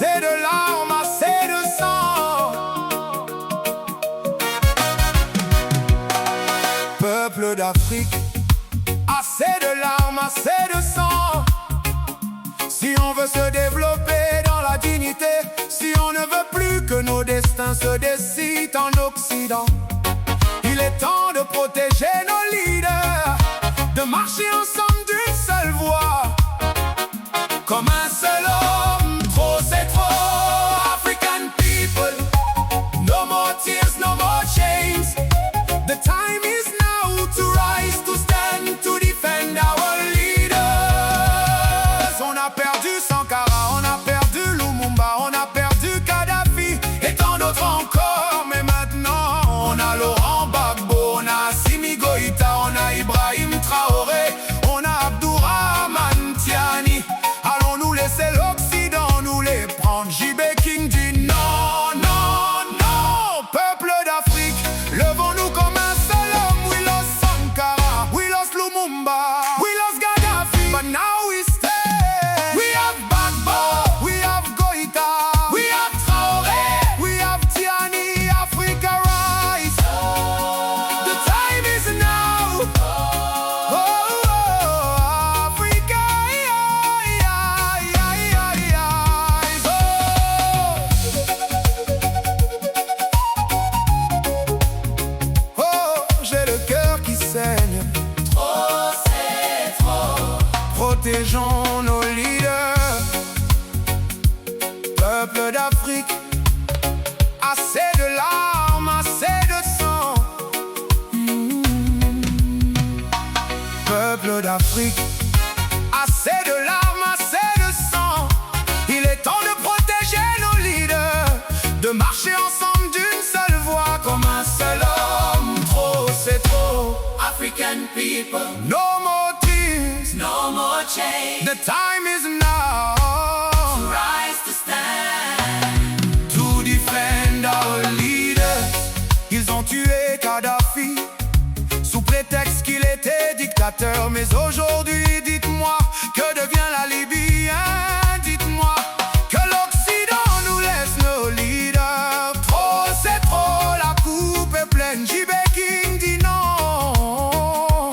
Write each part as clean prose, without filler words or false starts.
assez de larmes, assez de sang. Peuple d'Afrique, assez de larmes, assez de sang. Si on veut se développer dans la dignité, si on ne veut plus que nos destins se décident en Occident, il est temps de protéger nos leaders, de marcher ensemble d'une seule voix, comme un seul homme. Trop c'est trop, African people. No more tears, no more chains. The time is now to rise, to stand, to defend our leaders. On a perdu Sankara, on a perdu Lumumba, on a perdu Kadhafi et tant d'autres encore. Mais maintenant on a Laurent Gbagbo, on a Assimi Goïta, on a Ibrahim Traoré, on a Abdourahmane Tiani. Allons-nous laisser l'Occident nous les prendre? JB King dit non, non, non. Peuple d'Afrique, levons-nous comme un seul homme. We lost Sankara, we lost Lumumba, we lost Gaddafi, but now we stand. We have Gbagbo, we have Goïta, we have Traoré, we have Tiani. Africa rise, the time is now. Oh, Africa, oh, j'ai le cœur qui saigne. Trop c'est trop. Protégeons nos leaders. Peuple d'Afrique, assez de larmes, assez de sang. Peuple d'Afrique, assez de larmes, assez de sang. Il est temps de protéger nos leaders, de marcher ensemble d'une seule voix, comme un seul homme. Trop c'est trop, African people, no more tears. no more chains. The time is now Rise to stand. to defend our leaders. Ils ont tué Kadhafi sous prétexte qu'il était dictateur. Mais aujourd'hui, dites-moi, que devient la Libye, hein? Dites-moi, que l'Occident nous laisse nos leaders. Trop c'est trop, la coupe est pleine. JB King dit non.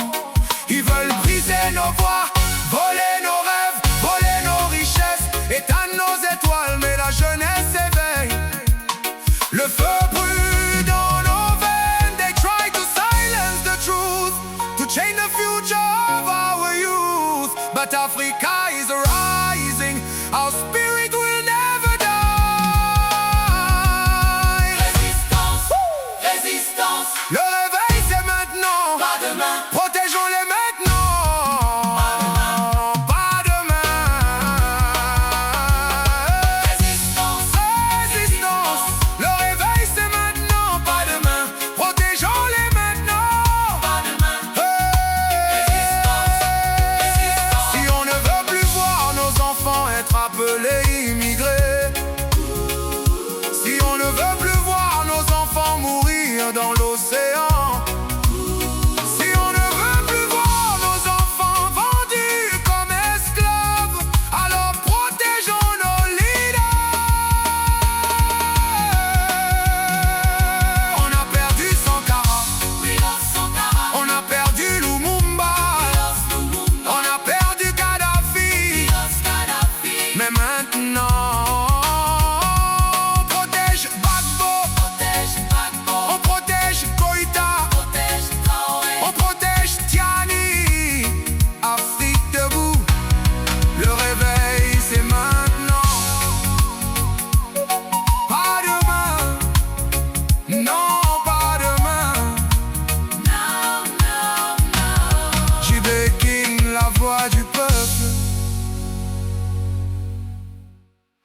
Ils veulent briser nos voix, voler nos rêves, voler nos richesses, éteindre nos étoiles, mais la jeunesse éveille. Le feu brûle dans nos veines. They try to silence the truth, to change the future of our youth. But Africa is